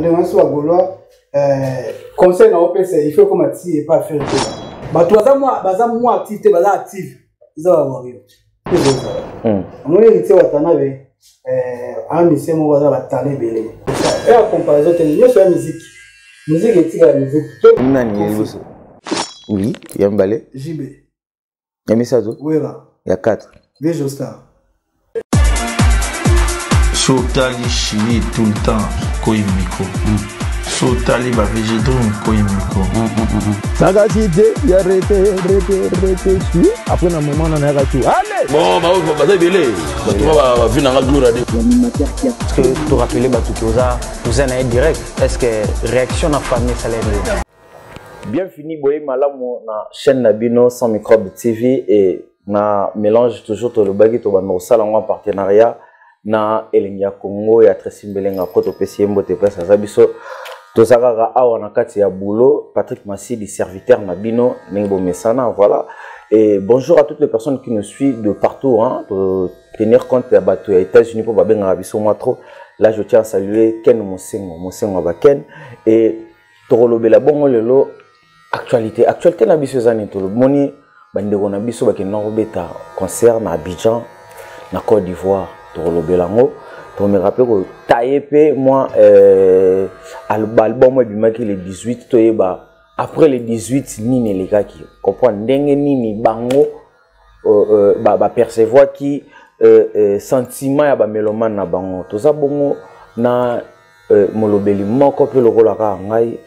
bandeko soit gaulois conseil na OPS il faut comme ti et pas faire ba toi ça moi activité baza active ça va voir on est héritier watanabe un lycée mo baza batalé belé et en comparaison tu yo sur la musique et la musique nani yeluso oui yambale JB yamisazo oui là il y a 4 Viejo Star Sotali chili tout le temps koi micro Sotali ba végétaux koi micro sagacité ya rete suis après un moment on a tout allez bon bah ça belé bah tu vas venir en gloire est-ce que tu rappelles batu koza vous en êtes direct est-ce que réaction na famille ça l'aide bienvenue boye malamu na chaîne Nabino sans microbe TV et na mélange toujours to le bagi to ba no sala en partenariat na Elengia Congo ya Tresimbelenga koto pesi mbote pesa zabiso to sakaka awa na kati ya boulot Patrick Massidi serviteur Nabino Nengo Mesana voilà et bonjour à toutes les personnes qui nous suivent de partout hein pour tenir compte ya bato ya États-Unis pour babenga biso moi trop là je tiens à saluer Ken Mosengo Baken et torolobela bongo lelo actualité na biso zani to moni bandeko na biso bakena robeta concert na Abidjan na Côte d'Ivoire torolobelango to me rappelle que tayepe moi album bimaki le 18 to yeba après le 18 nini les gars qui comprendre ndenge nini bango ba percevoir qui sentiment ya ba mélomane na bango to za bongo na molobeli moko pe lokola ka ngai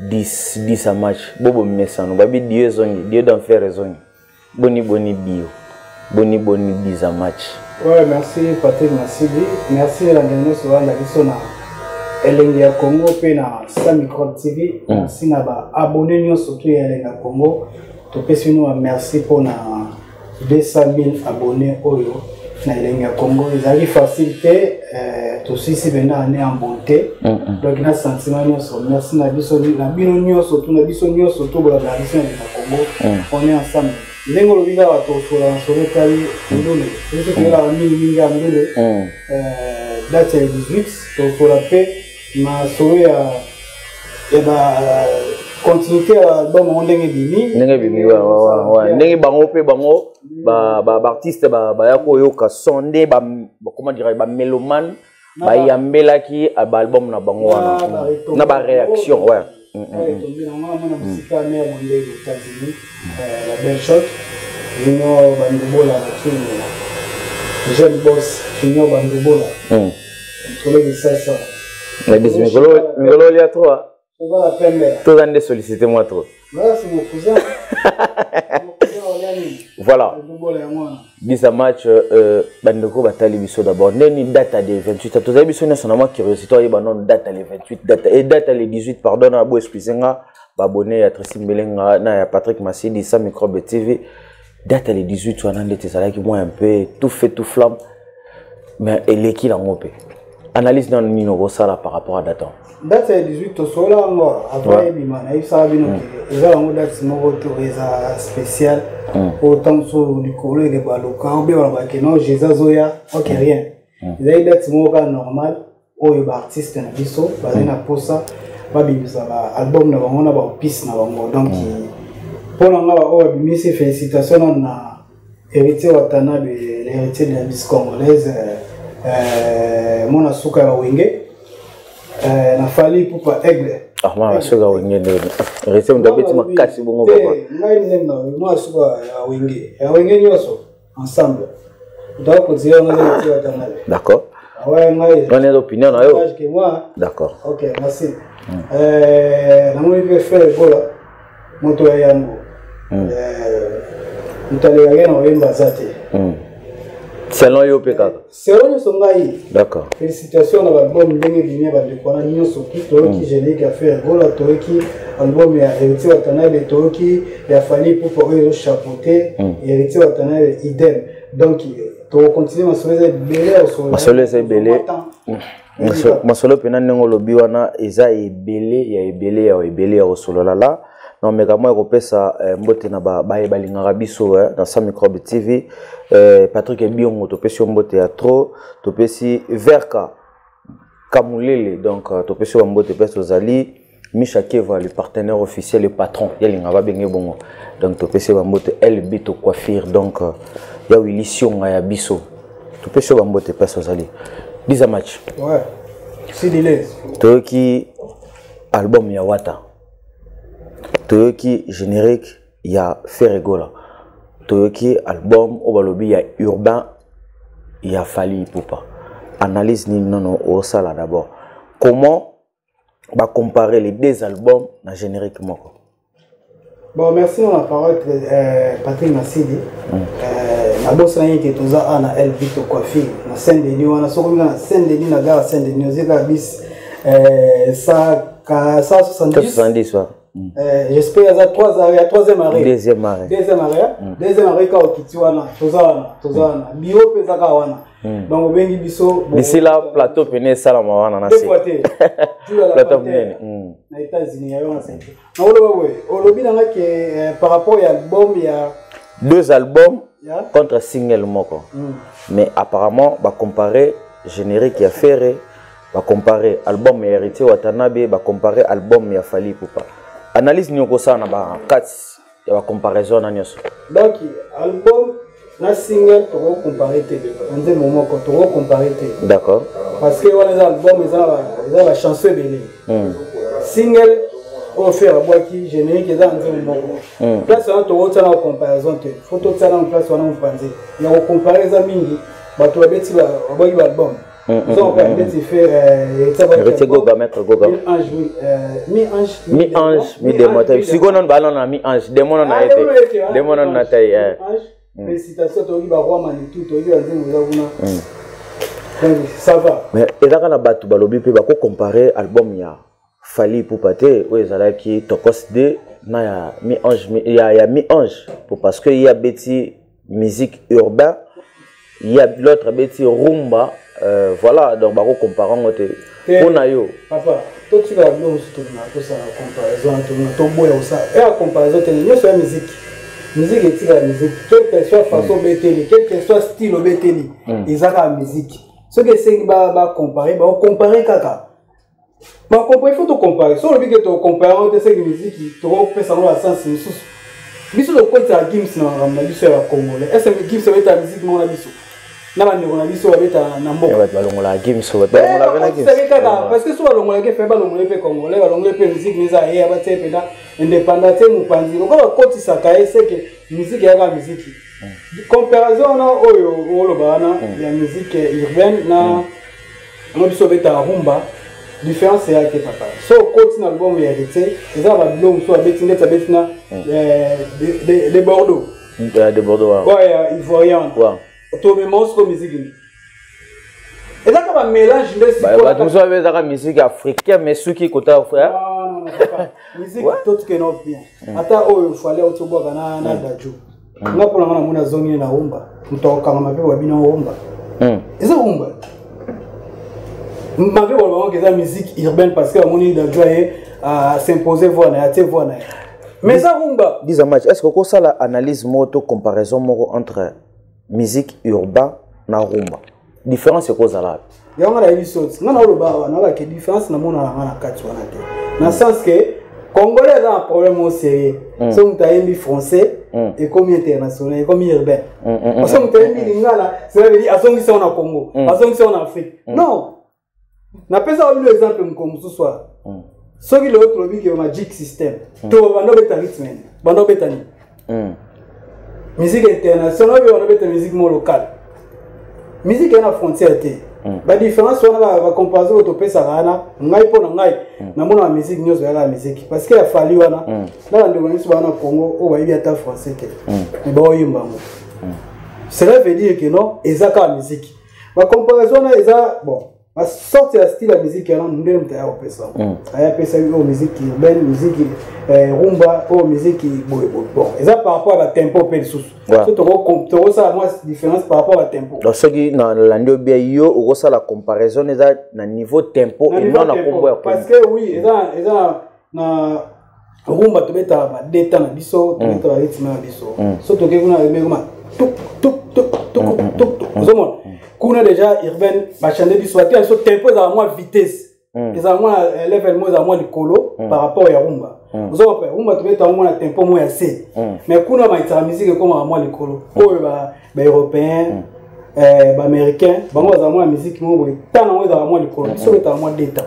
10 match bobo mesano babi Dieu zongi Dieu d'en faire raison boni bio boni 10 match. Ouais, merci Patrick Massidi. Merci la dernière soirée la biso na Elengia Congo pe na Sans Microbe TV. Merci na ba abonné nous surtout Elengia Congo. To pesi nous merci pour na 200 000 abonnés oyo na Elengia Congo. Ils arrivent facilité to si bena année en bonté. Donc na sentiment nous merci na biso na bino nous surtout na biso nous surtout pour la tradition de Congo. On est ensemble. Lengo lobiga wa tosola nsole tali ndule c'est que la mingi ya ndule date ya 18 tosola pe ma sowe ya ba continuité album ndenge bimi wa ndenge bango pe bango ba artiste ba ya ko yoka sonde ba comment dire ba mélomane ba yambelaki ba album na bango wana na ba réaction ouais. La belle shot, Junior Bandubola, jeune boss, Junior Bandubola. On trouvait ça. Mais Migolo, il y a trois. On va la peine. Tout le monde sollicité moi trop. Voilà, c'est mon cousin. Voilà. 10 match, Bandeko Batali Bisso d'abord. Neni date à 28. Tous les bisous sont vraiment curiosité. Il y a une date à 28. Et date à 18, pardon, à Bois Explisenga. Abonné à Tresimbelenga, na Patrick Massidi, Sans Microbe TV. Date à 18, on a été ça qui moi un peu tout fait tout flamme. Mais elle est qui la ngopé. Analyse dans Nino Sala par rapport à date. Date à 18, au sol là, après Bimana, il s'est abîmé. Il a une date spéciale. Autant sur du collègue de Baloka, ou bien non, Jésus Zoya, ok rien. Il a une date normale, où il y a un artiste na biso, basé na posa. Album na bango na ba piste na bango donc pour nga ba bimisi félicitations na héritier Watanabe l'héritier de la musique congolaise mona suka ya wenge na fali pour aigle ma suka wenge héritier ndabeti makasi bongo baba ngai nenda mona suka ya wenge nyoso ensemble donc c'est un héritier Watanabe d'accord ouais ngai on est d'opinion na yo d'accord ok merci namoni mpe fere bola moto ya yango motaleka ye na oyemba aza te selon yo mpe kaka selon nyonso ngai d'accord félicitation na balbum ndenge bimia bandeko wana nyonso ki toyoki génique ya fere bola toyoki album ya héritier Watanabe toyoki ya fali pupa oyo ezochapeauté héritier Watanabe idem donc tokocontinue masolo eza ebele masolo pena nengo lobi wana eza ebele ya osolola la non mais kama ekopesa mbote na balingaka biso na Sans Microbe TV Patrick Ebiongo topesi mbote ya trop topesi Verka Kamulele, donc Topesi Wambote Pes Ozali, Misha Keva, le partenaire officiel, le patron, Yalingava Bengue Bongo, donc Topesi Wambote, El Bito Coiffure, donc il y a eu l'émission à Yabiso, Topesi Wambote Pes Ozali. 10 matchs. Ouais, c'est des Toyoki, album Yawata, Toyoki, générique, il y a Ferregola, Toyoki, album, Obalobi, il y a Urbain, il y a Fali Poupa. Analyse ni non au sala d'abord. Comment va comparer les deux albums dans le générique moko? Bon, merci on la parole Patrick Nassidi. La bosse là qui est tous à na El Vito Coiffure. Na Saint-Denis on a sorti na Saint-Denis na gare Saint-Denis zeka bis ça 170 j'espère il y a troisième arrêt. Deuxième arrêt quand Kitiwana tozana bio pezaka wana. Donc bengi biso d'ici là plateau pene salama wana na se plateau pene na États-Unis ya yon c'est na olobi nanga que par rapport à l'album il y a deux albums contre single moko mais apparemment va comparer générique ya Ferré va comparer album ya Héritier Watanabe va comparer album ya Fali Poupa analyse nyoko sana ba 4 ya comparaison na nyoso donc album na single tu vas comparer tes on dit moment quand tu vas comparer tes d'accord parce que on les albums ils ont la chanson belé single on fait la boîte qui générique ils ont un moment place on tu vas en comparaison tes photo ça en place on penser il y a comparer ça mingi ba tu vas beti ba album ils ont pas beti faire Héritier Goga mettre Goga mi-ange mi-démoteur si on non ballon na mi-ange démon na été démon na taille félicitations toi qui va voir Manitou toi qui va dire vous avez ça va mais et là quand la batu balobi pe ba ko comparer album ya Fali Poupa te ou ezala ki tokos de na ya mi-ange ya mi-ange pour parce que il y a beti musique urbain il y a l'autre beti rumba voilà donc ba ko comparer ngote on a yo papa toi tu vas bien aussi tout ça la comparaison ton boya ça et la comparaison tu es sur la musique est la musique quelle que soit façon bételi quel que soit style bételi ils ont la musique ce que c'est ba comparer kaka ba comparer il faut te comparer sur le but que tu compares entre cette musique tu vas faire ça dans la sens sous biso le côté à Gims na ramna biso ya congolais est-ce que Gims va être musique non la biso na ba ndeko na biso ba beta na mboka ba longola Gims ba longola na Gims parce que soit longola ke fait ba longola pe congolais ba longola pe musique ni za ya ba tsepe da indépendance mupanzi ko ba koti sakaye c'est que musique ya ba musique comparaison na oyo olobana ya musique urbaine na no biso beta rumba différence ya ke papa so koti na album ya Héritier ça va blom so beti ndeta beti na de Bordeaux de Bordeaux ouais ivoirien to me mosco musique et là quand on mélange les bah tout ça avec la musique africaine mais ceux qui côté frère musique tout que non bien ata oyo fallait otoboka na daju ngapo na mona zoni na rumba mtoka kama mabe wa bino rumba eza rumba mabe wa que ça musique urbaine parce que moni daju à s'imposer voix na ate voix na mais ça rumba dis un match est-ce que ça la analyse moto comparaison entre musique urbaine na rumba différence c'est quoi ça là ya ngala ebiso ngana oloba na ba ke différence na mona na kati wana te na sens que congolais a un problème au sérieux so mutaimbi français et comme international et comme urbain parce que mutaimbi lingala ça veut dire asongi ça na Congo asongi ça en Afrique non na pesa le exemple comme ce soir ce qui l'autre lobi que magic system to bando beta rythme bando beta ni musique internationale on a beta musique mo locale musique na frontière te ba différence on va comparer au topé sarana ngai po na ngai na mona musique nyoso ya la musique parce que ya fali wana na ndeko nyoso bana Congo o ba ibi ata français te mais ba oyimba mo cela veut dire que non ezaka musique ba comparaison na eza bon ma sorte ya style la musique ya ndenge mta au pesa aya pesa yo musique urbaine musique rumba o musique bon eza par rapport à tempo pe sous to ça moi différence par rapport à tempo donc ce qui na landio bien yo o ça la comparaison eza na niveau tempo et non na combo ya parce que oui eza na rumba to beta ba deta na biso to beta ba rythme na biso so to ke kuna me kuma Kuna déjà Irven bachande biso ati so tempo za moi vitesse eza moi level moi za moi likolo par rapport ya rumba vous avez rumba tu mets moi tempo moi assez mais kuna ba ita musique comme moi likolo oyo ba européen ba américain bango za moi musique moi tana moi za moi likolo biso beta moi d'état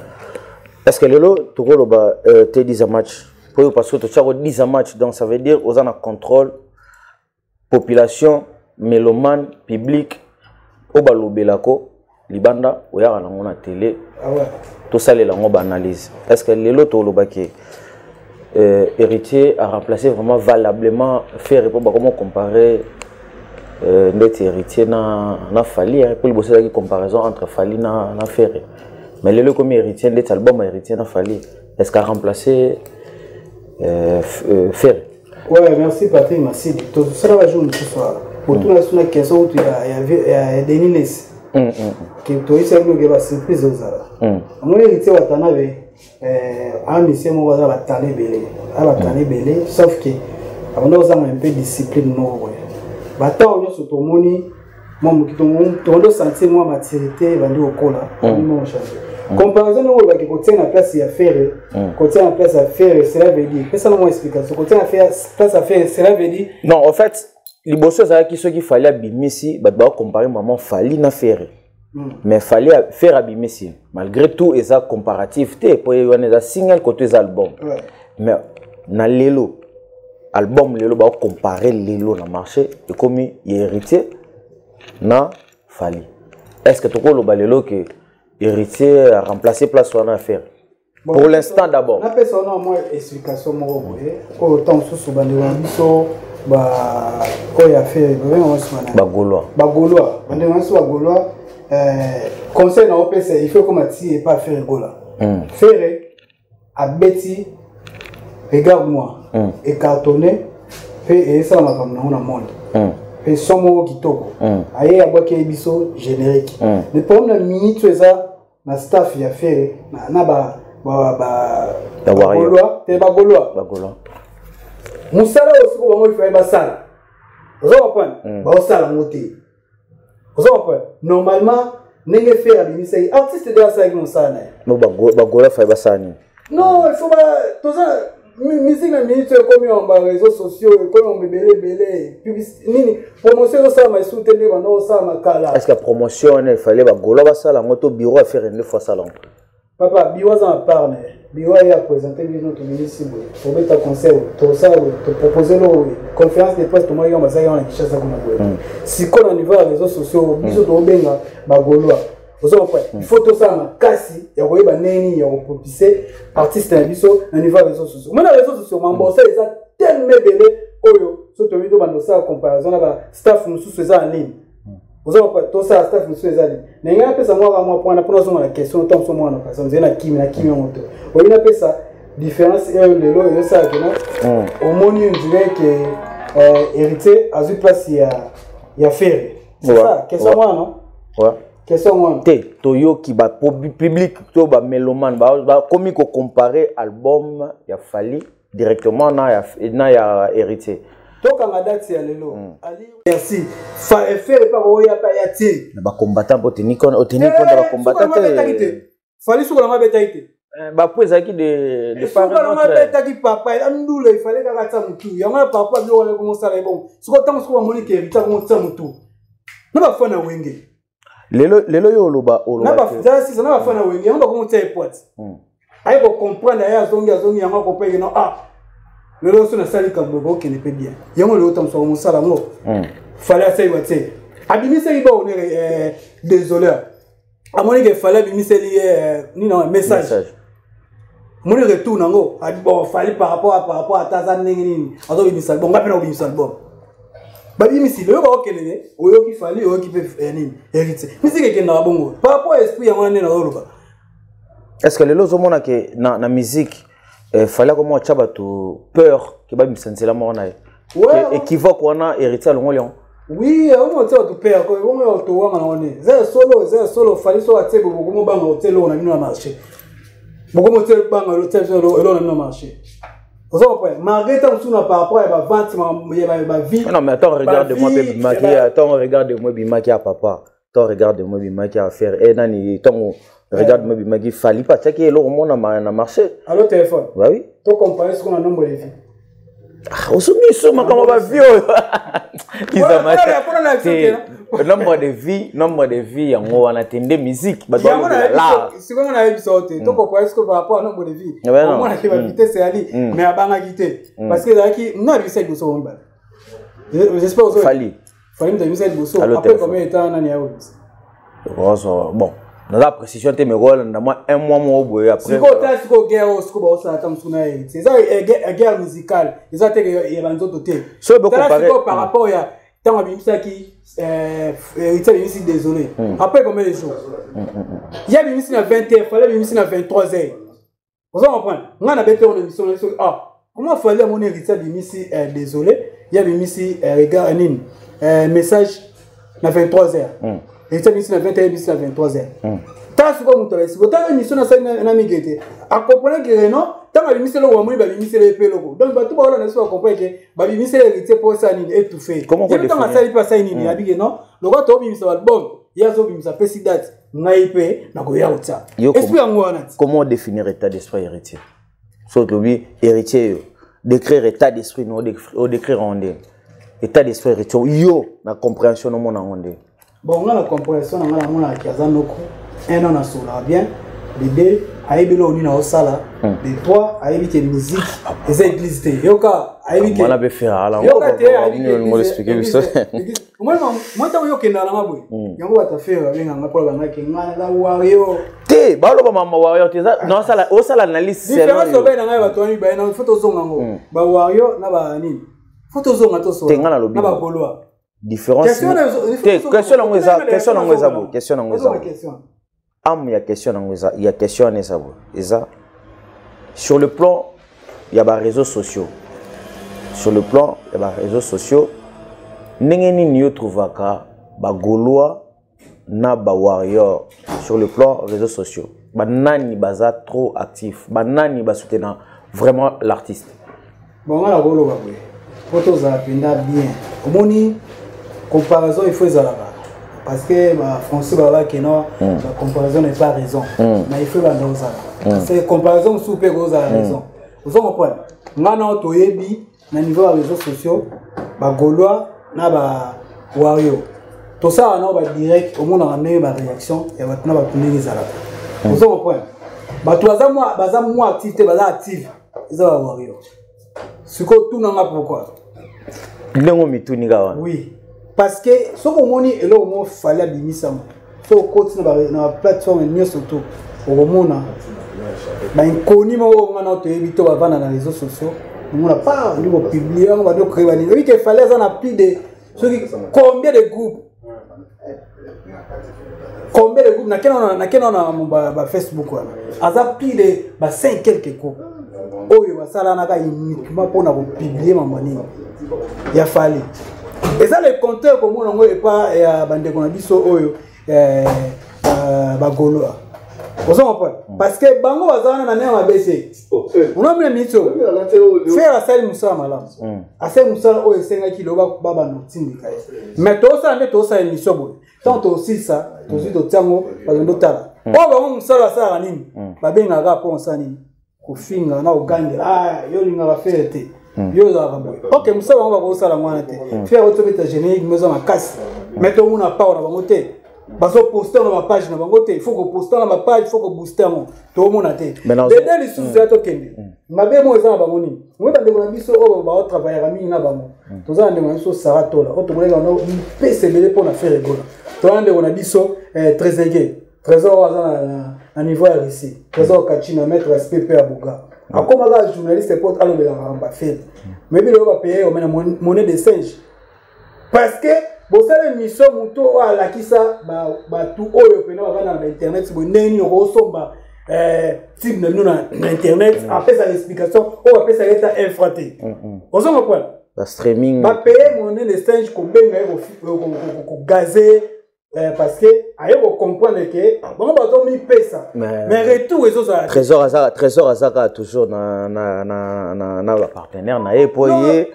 est-ce que lelo tokolo ba te 10 match pour parce que tu as 10 match donc ça veut dire aux en contrôle population mélomane public oba lobelako libanda oyaka nango na télé to salela ngo ba analyse est-ce que lelo to lobaki héritier a remplacé vraiment valablement faire pour comment comparer net héritier na Fali pour bosser la comparaison entre Fali na Ferré mais lelo comme héritier net album héritier na Fali est-ce qu'a remplacé Ferré? Ouais, merci Patrick, merci. Tout ça va jouer ce soir. Pour tout la question où il y a Denis Ness. Qui toi c'est nous qui va surprise aux ara. Moi héritier watana un monsieur moi va taler belé. Va taler belé sauf que avant nous avons un peu discipline non ouais. Bata on sur ton moni moi qui ton sentir moi maturité va dire au cola. Moi changer. Comparaison nous va que tient la place à faire côté en place à faire cela veut dire ça non explication côté à faire place à faire cela veut dire non en fait les bosses ça qui ce qu'il fallait abimisi bah comparer maman Fali na faire mais fallait faire abimisi malgré tout et ça comparatif té pour y a single côté des albums mais na lelo album lelo ba comparer lelo na marché et comme il héritier na Fali est-ce que tu connais le balelo que héritier a remplacé place sur affaire bon, pour l'instant d'abord. On appelle ça moins explication moi autant sous bandiso ba oya fait vraiment ba Gaulois. Ba Gaulois, bandiso ba Gaulois conseil na OPC il faut comme ti et pas faire Gaulois. Faire à Betty regarde-moi et cartonné et ça m'a comme dans le monde. Et somo kitoko aye aboke biso générique le problème la minute ça na staff ya faire na ba Gaulois te ba Gaulois musala aussi ko bango fait ba sala ozo comprendre ba sala moté ozo comprendre normalement nenge faire bimisai artiste de ça qui musala no ba Gaulois fait ba sani non il faut pas tout ça musique na minute comme on ba réseaux sociaux comme on belé publicité promotion ça ma soutenir bana ça ma kala est-ce que promotion il fallait ba Gaulois ba sala moto bureau à faire une fois salon papa biwa en parle biwa ya présenter notre ministre pour mettre un conseil tout ça te proposer le conférence de presse tout moi on va ça on a kicha ça comme si qu'on au niveau des réseaux sociaux biso to benga ba Gaulois il faut tout ça ma kasi ya koyeba neni ya propulser artiste na biso na niveau réseaux sociaux moi na réseaux sociaux mambosa eza tellement belé oyo so to video bando ça comparaison na ba staff mususu eza en ligne vous avez tout ça staff mususu eza ligne na nga pesa moi point na pour nous la question tant so moi na personne zena kimi moto oyo na pesa différence et le lo et ça que non au moni on dirait que héritier a eu place ya faire c'est ça question moi non ouais question te toyo qui ba public to ba mélomane ba comme ko comparer album ya Fali directement na ya héritier to kanga date ya lelo merci faire pas oya pa ya ti na ba combattant pour tenir compte ba combattant Fali sur la mabetaite ba poza qui de par notre mabetaite papa andule il fallait ka tsa mutu ya ma papa bi wala ko sala bon siko tant siko monique héritier ko tsa mutu na ba fana wenge lelo yo loba na ba ça na ba fana wenge on ba ko tsa airport ay ko comprendre ya zongi ya ma ko pege no lelo so na sali ka bobo ke ne pe bien yango le autant so mo sala ngo fallait essayer wate abimisa iba on désolé amoni que fallait abimisa ni na message mon retour nango bon fallait par rapport à Tazan nini azo bimisa bon ngapena obimisa album babi misi le ba okelele oyo ki fallait oyo ki peut nini héritier musique ke na bongo par rapport à esprit ya mwana na oloba est-ce que lelo zo mona ke na musique fallait comme moi chaba to peur que ba bimisa mona na équivoque wana héritier longo lion oui on monte to peur ko on to wanga na one za solo fallait so atebo bokomo banga hotel on a mis na marché bokomo hotel banga hotel so elo na marché Malgré tout, par rapport à ma vente, ma vie. Non, mais attends, regarde-moi Bimaki. Attends, regarde-moi Bimaki à papa. Attends, regarde-moi Bimaki à faire. Et Nani, regarde-moi Bimaki. Fallait pas. Tu sais qu'il y a l'eau a marché. Alors, téléphone. Bah oui. Tu compares ce qu'on a nombre de vies. Au sommet, comment on va vivre? Nombre de vies, on a atteint musique. Si on a eu ça, tu comprends ce que par rapport à nombre de vies. On a vitesse c'est ali, mais à banga quitté. Parce que là qui non il sait de son bas. J'espère aussi. Fallait me donner de son. Après combien de temps on a eu? Bon. Dans la précision, tu me rôles, un mois après. C'est quoi guerre au scoop ça attend c'est ça guerre musicale. Ils ont été il y a un autre côté. Par rapport à tant à qui il désolé. Après combien de jours? Il y a une à 20h, il fallait une à 23h. Vous comprenez? On a bêté on émission comment fallait mon héritier de désolé. Il y a une regarde un message à 23h. Et ça, c'est 21 bis à 23h. Tant que vous avez dit, tant que nous sommes en amitié, à comprendre que non, tant que nous sommes en amitié, nous sommes en amitié. Donc, tout le monde doit comprendre que nous sommes en amitié pour ça, étouffé. Comment vous définissez? Tant que ça, pas ça, il y a bien non. Le gars, tu as bon, il y a ça, petit date, naïpé, na goya otsa. Esprit en moi, comment définir état d'esprit héritier? Surtout lui, héritier, décrire état d'esprit, non, décrire en dé. État d'esprit héritier, yo, la compréhension au monde en dé. Bon, on a la compréhension, on a la monnaie qui a un an à soula bien, de deux, à éviter l'on a au sala, de trois, à éviter musique, les églises, yoka, à éviter. On a fait faire alors. Yoka, on va expliquer ça. Moi, t'as eu qu'un an à bout. Yango va te faire, on a pas la qui m'a wario. Té, balo ba mama wario, té ça, non ça la, au sala analyse. Différence au ben na ba toi ni ba na photo zongo. Ba wario na ba ni. Photo zongo to so. Tenga na lobi. Na ba bolwa. Différence. Question sur le plan il y a des réseaux sociaux. Sur le plan il y a des réseaux sociaux. N'engeni niyo trouvaka ba Gaulois na ba warrior sur le plan réseaux sociaux. Ba nani baza trop actif. Ba nani ba soutenir vraiment l'artiste. Bon la Gaulois ba boy. Photos za penda bien. Omoni comparaison il faut là parce que français là que non la comparaison n'est pas raison mais il faut la dans ça c'est comparaison sous peu gros raison vous comprenez ngana toyebi na niveau des réseaux sociaux ba Gaulois na ba wario tout ça on va direct au monde on a meilleure réaction et maintenant ba tenir ça là vous comprenez ba toza moi activité ba active ils va wario ce que tout n'a pourquoi oui. Parce que ce que moni et là on fallait bimisa so continue na plateforme mieux surtout au monde ba inconnu mo on a to éviter va vendre dans les réseaux sociaux on n'a pas on va publier on va donc créer oui qu'il fallait ça na plus de combien de groupes na kena Facebook aza plus de 5 quelques groupes oyo basala na ka uniquement pour na publier mamani ya fallait. Et ça, le compteur, comme on n'a pas bandé qu'on a dit oyo Gaulois. Vous comprenez? Parce que Bango Bazana n'a rien à baisser. On a mis le faire à Salim Moussa Malam. À Salim Moussa, oh, c'est un kilo baba no tindika. Mais tout ça, une mission. Tant aussi ça, tout suite au Tiango, par le Dotala. Oh, Bango Moussa la Saranine. Babé n'a pas pensé ni. Au fin, on a au gang. Ah, yolinga va faire été. Ok, Moussa va voir ça la moine. Faire autre générique, mais on a casse. Mais tout le monde n'a pas on va monter. Parce que poster dans ma page, il faut que poster dans ma page, il faut que booster tout le monde a été. Les sous à token. Ma belle moi ça va moni. Moi dans des biso on va travailler à mina ba mo. Tous ça des biso sarato là. Autre monde on PCB pour la faire rigolo. Tous on a biso très égé. Trésor à niveau ici. Trésor Kachina mettre respect à Buga. Comme un journaliste pour aller la faire. Mais il va payer au monnaie de singe. Parce que bon ça les missions muto à la kisa ba tout oyo pena va dans internet bo neni o somba type de nous dans internet après ça l'explication on après ça état infraté on s'en quoi la streaming ba payer monnaie de singe combien au gazé parce que ayo comprendre que bon bato mi pesa mais retour les autres trésor azaka toujours na partenaire na ye poye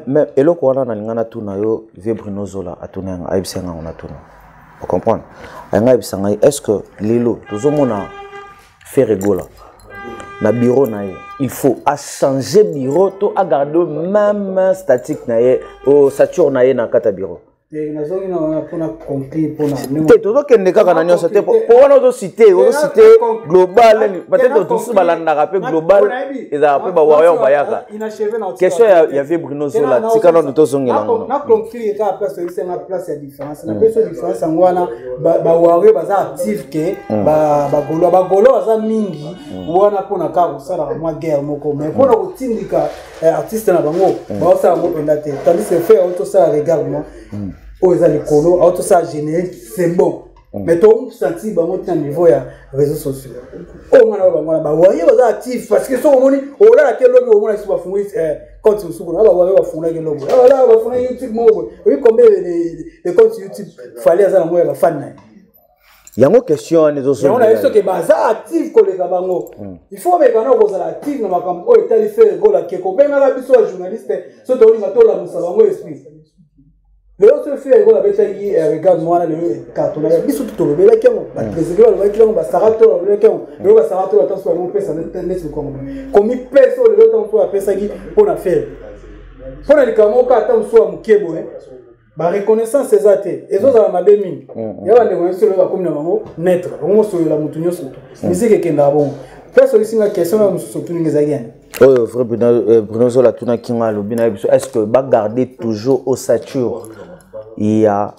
mais eloko wana na lingana tuna yo vie Bruno Zola atuna aibsenga on atuna vous comprendre anga aibsanga est-ce que lelo tozomona faire rigola na bureau na ye il faut à changer bureau to à garder même statique na ye au sature na ye na kata bureau tout kende kaka na nyonso te pour wana to cité global peut-être tous balanda rappel global eza pe ba wayo bayaka question ya vie Bruno Zola tikana ndo tozongela na conclure ka place c'est na place ya différence na place différence ngwana ba wayo baza active ke ba golo baza mingi wana pona ka kusala mwa guerre moko mais pona kutindika artiste na bango ba osala mo pendate tandis que faire auto ça regarde moi aux alécolos, auto ça générique, c'est bon. Mais ton senti bango à niveau ya réseaux sociaux. Oh ngana ba voyez baza actif parce que so moni o la quel logo o mona suba fungi compte sur ba voyez ba funga quel logo. Ah là ba funga YouTube mo. Oui combien de comptes YouTube fallait ça na ba fan na. Yango question les autres. On a eu ce que baza actif ko le bango. Il faut mettre na ko za actif na makambo o etali faire go la keko benga ba biso journaliste so to ni matola musabango esprit. Le autre fait la bataille regarde moi le carton là biso tout le bela kemo ba président le bela ba sarato le bela kemo le ba sarato la tanso mon pesa net comme il pèse le temps à pesa qui pour la faire pour les camo ka tanso mukebo ba reconnaissance ces athées et autres ma bemine ya ba ne connaissance le comme na mango maître on so la mutunyo surtout musique kenda bon personne ici na question na surtout ngezagien. Oh vrai Bruno Zola tuna kinga lobina biso est-ce que ba garder toujours au sature il y a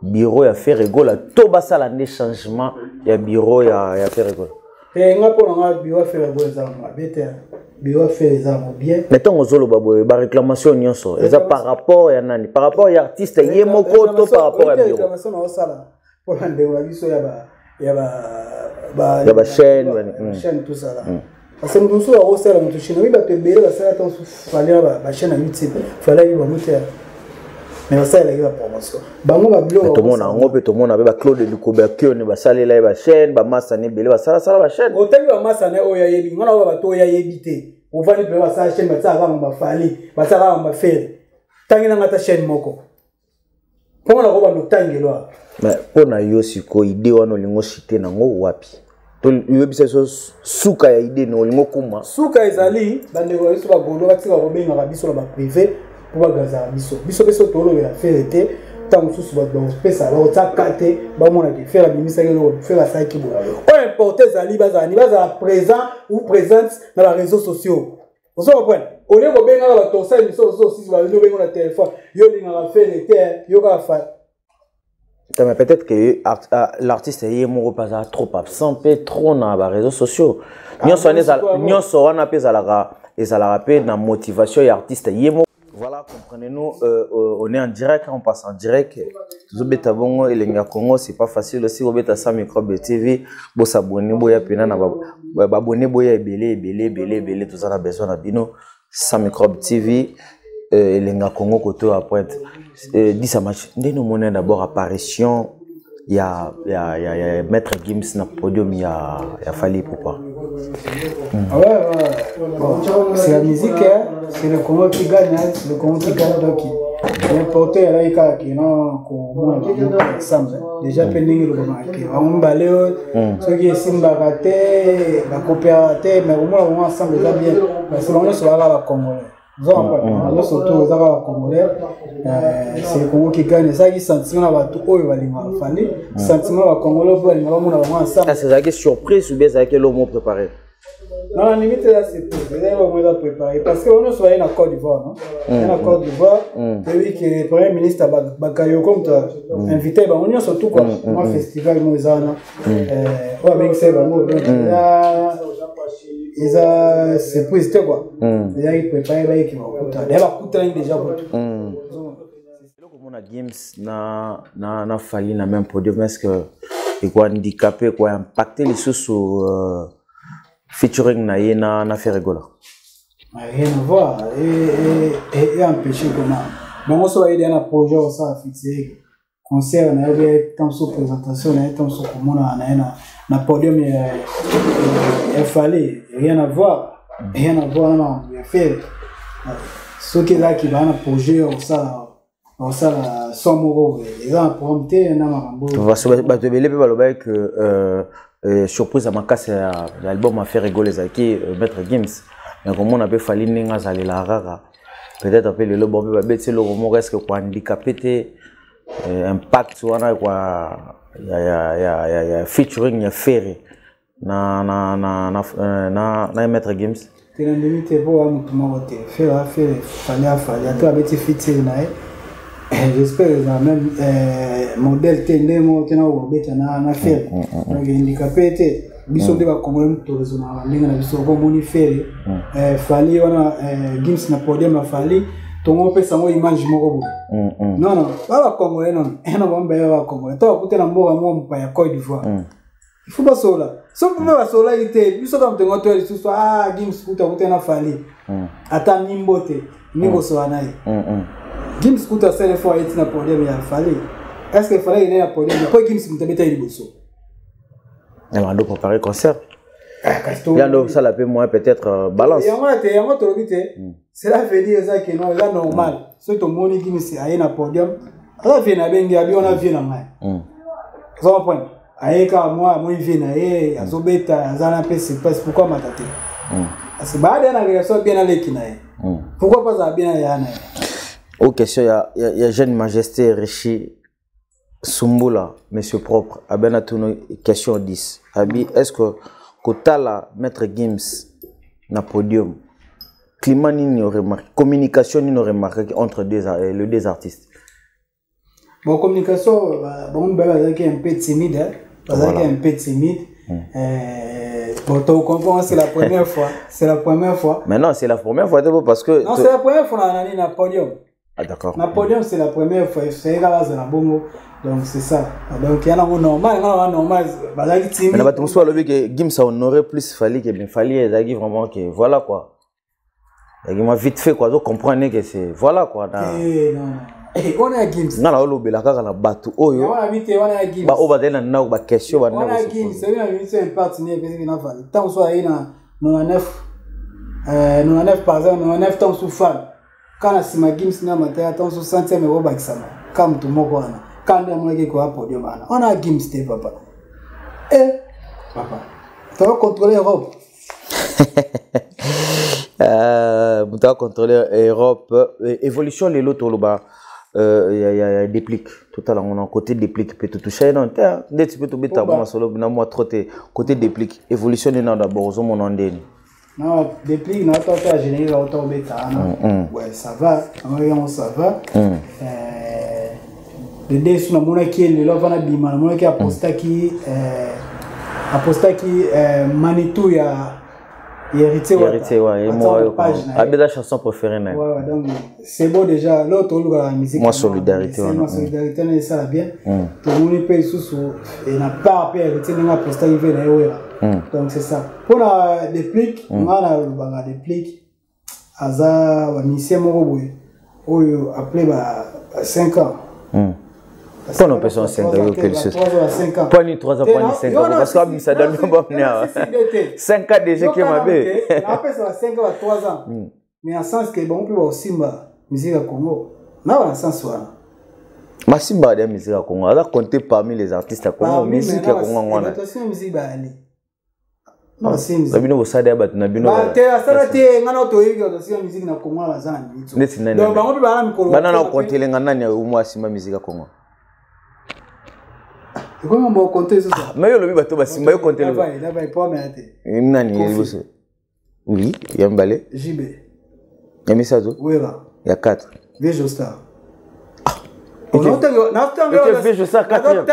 bureau ya faire rigola to basala ne changement ya bureau ya faire rigola nga pona nga bureau faire rigola za mabete bureau faire za bien mais tant ozolo babo ba réclamation nyonso eza par rapport ya nani par rapport ya artiste ye moko to par rapport ya bureau réclamation na osala pour ande wa biso ya ba chaîne tout ça là parce que nous sommes au sein de notre chaîne oui ba te bele ba sala tant fallait ba chaîne YouTube fallait ba moteur mais ça il y a la promotion bango ba bilo to mona ngope to mona ba Claude Lukobakio ne ba salela ba chaîne ba massa ne bele ba sala ba chaîne otali ba massa ne oya yebi ngona ba to ya yebite ovani be ba sala chaîne ba tsaka ba fali ba tsaka ba faire tangina ngata chaîne moko pona ko ba ndo tangelo mais pona yo siko idée wana lingo cité nango wapi to yebisa so suka ya idée no lingo kuma suka ezali bandeko yesu ba golo ba tsika ko benga ba biso ba privé pour gaza biso tolo la vérité tant sous ba pesa la takate ba mona ki faire la bimisa ke faire la ça qui bo on importer zali bazani baza présent ou présente dans les réseaux sociaux vous comprenez on est ko benga ba to ça biso aussi ba no benga na téléphone yo linga la vérité yo ka fa mais peut-être que l'artiste est trop absent trop dans les réseaux sociaux nyonso wana pesa la ezalaka pe na motivation ya artiste yemo. Voilà, comprenez-nous, on est en direct, on passe en direct. Zobeta bongo elenga Congo, c'est pas facile aussi. Obeta Sam Microbe TV, bo s'abonner, boya pena na ba abonner boya belé, tout ça na besoin na bino. Sam Microbe TV, elenga Congo côté à pointe. Dis ça match. Nous monnaie d'abord apparition. Il y a Maître Gims na podium, il y a Fali Poupa. C'est la musique, hein? C'est le Congo qui gagne, hein? C'est le Congo qui gagne donc l'important là il y a ensemble déjà pending le marqué on balé ceux qui simba raté la coopérative mais au moins ensemble déjà bien parce que on est sur la Congolais on surtout les Congolais c'est le Congo qui gagne ça qui sentiment là tout oyo balinga fandi sentiment la Congolais balinga mona ensemble c'est ça qui surprise ou bien ça qui le mot préparé. Non, la limite là c'est tout. Vous allez préparer parce que on est sur la Côte d'Ivoire, non? La Côte d'Ivoire, celui qui est le premier ministre Bakayo comme tu invité, on est surtout quoi? Un festival Mozana. On va bien c'est bon. Ils a c'est pour c'était quoi? Ils a préparé qui va coûter. D'ailleurs coûter déjà pour tout. Comme on a Gims na Fali na même podium est-ce que il quoi handicapé quoi impacter les sous featuring na faire rigola. Rien à voir et empêcher comment bon so aider na projet ça fixé concert na eu tant sous présentation na tant sous comment na podium il fallait rien à voir non il fait ce qui là qui va na projet ça sans moro ils ont prompté na mambo ba te belé pe baloba que surprise à ma casse l'album a fait rigoler Zaki Maître Gims mais comment on a fait fallu ninga zali la rara peut-être après le bon ba beti le romo reste quoi handicapé impact wana quoi ya featuring ya ferry na Maître Gims c'est la limite pour un mouvement te faire fallait toi beti featuring na j'espère que le même modèle tendemo tena obeta na ferry donc handicapé biso de ba congolais to raisonnable ninga na biso ko moni ferry fallait wana Gims na podium na fallait tongo pesa mo image moko bo non ba congolais non ena bomba ba congolais to akutela mboka mo mpa ya Côte d'Ivoire il faut pas cela so pour ba cela ite biso comme tengo to li so Gims kuta kutena fallait ata nimbote ningo so anaye Gims kuta sele fois ite na podium ya fallait est-ce que fallait il est na podium ko Gims mutabeta ili boso on va préparer concert. Il y a donc ça la paix moins peut-être balance. C'est là veut dire ça que non là normal. Ce ton moni qui me c'est à un podium. Ça vient à bengi abi on a vient à mai. Ça va point. Aye ka moi vient à e azobeta azana pe c'est pas pourquoi mataté. Parce que baada na réaction bien aller kinae. Pourquoi pas ça bien ya na. Aux questions il y a jeune majesté Rishi Sumbula, monsieur propre, a bien question 10. Abi, est-ce que Kotala, Maître Gims, na podium, climat ni remarqué, communication ni remarqué entre les deux artistes? Bon, communication, bon, c'est un peu timide, un peu timide. Bon, tu comprends, c'est la première fois. C'est la première fois. Mais non, c'est la première fois parce que. Non, c'est la première fois qu'on a na podium. Ah, d'accord. Na podium, c'est la première fois. C'est la bongo. Donc c'est ça. Donc il y a un normal, mais là tu me sois le que Gims a honoré plus fallait que bien fallait vraiment que voilà quoi. Il m'a vite fait quoi, donc comprenez que c'est voilà quoi. Non. On a Gims. Non là on le la na batu oyo. On a Gims. Ba oba dena na ba question ba na. On a Gims, c'est un partenaire qui n'a pas. Tant soit il na 99 par exemple, 99 temps sous fan. Quand la sima Gims na matin temps sous centième euro ba kisama. Comme tout monde quoi. Quand on a podium, on a Gims, papa. Papa, tu vas contrôler l'Europe. Tu vas contrôler l'Europe. Évolution, les lots, il y a déplique. Tout à l'heure, on a un côté déplique. Peut-être toucher, non, dès que tu peux te mettre à moi solo, moi trotter. Côté déplique. Évolution, il y a d'abord, aux hommes, on en donne. Non, déplique, non, tu as généré autant bêta. Ouais, ça va. Ça va. Le déçu na mona qui le lova na bima na mona qui aposta qui Manitou ya hérité ouais et moi abeda chanson préférée na ouais donc c'est bon déjà l'autre la musique moi solidarité moi solidarité na ça bien tout le monde peut sous et n'a pas hérité na aposta qui veut na donc c'est ça pour la déplique on a la déplique aza wa mission moko boy oyo après 5 ans Quand on peut s'en 5 ans, quelque chose. Pas ni 3 ans, pas ni 5 ans. Parce que ça donne pas 5 ans déjà qui m'a bé. Après ça 5 ans, 3 ans. Mais en sens que bon, on peut aussi musique à Congo. Non, en sens quoi. Massimba de musique à Congo. Alors compter parmi les artistes à Congo, musique à Congo on a. Attention musique ba aller. Non, c'est musique. Nabino osada ba nabino. Ba te asala te ngana to yiga attention musique na Congo la zana nito. Donc ba ngobi ba na mikolo. Bana na compter ngana nya umwa sima musique à Congo. Comment on va compter ça? Mais le bibato basimba yo compter le. Là va pas m'arrêter. Nani yose. Oui, yambale. JB. Yamisazo. Oui là. Il y a 4. Viejo Star. Tu fais juste ça 4.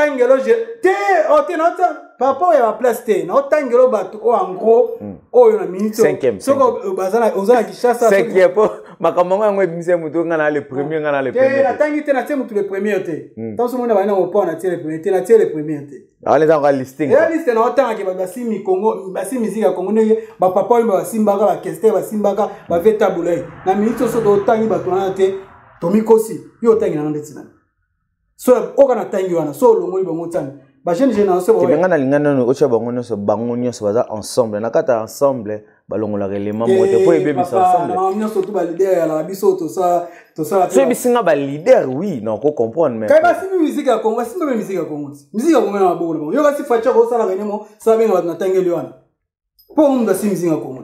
Papa il va placer. Non tangelo bato en gros. Oh il a minute. 5e. Soko bazana ozana kishasa. 5e po. Makambo ngo ebimisa muto ngana le premier ngana le premier. La tangi te na te muto le premier te. Tant ce monde va na opo na te le premier te na te le premier te. Allez dans la listing. La liste na otanga ke basi mi Congo, basi musique ya Congo ne ba papa ba simbaka ba keste ba simbaka ba ve tabulay. Na minute so do tangi ba tona te Tomikosi, yo tangi na ndetina. So okana tangi wana, so longo bango tani. Ba jeune génération ba. Tibengana lingana no ocha bango nyonso baza ensemble. Na kata ensemble balongo la élément moto po ebe bisa ensemble. Na amna surtout ba leader ya la biso to ça. So bisinga ba leader oui, non ko comprendre mais. Kai ba si musique ya Congo, si musique ya Congo. Musique ya Congo na boko. Yo ba si facha ko sala ganyemo, sa benga na tangeli wana. Po munda si musique ya Congo.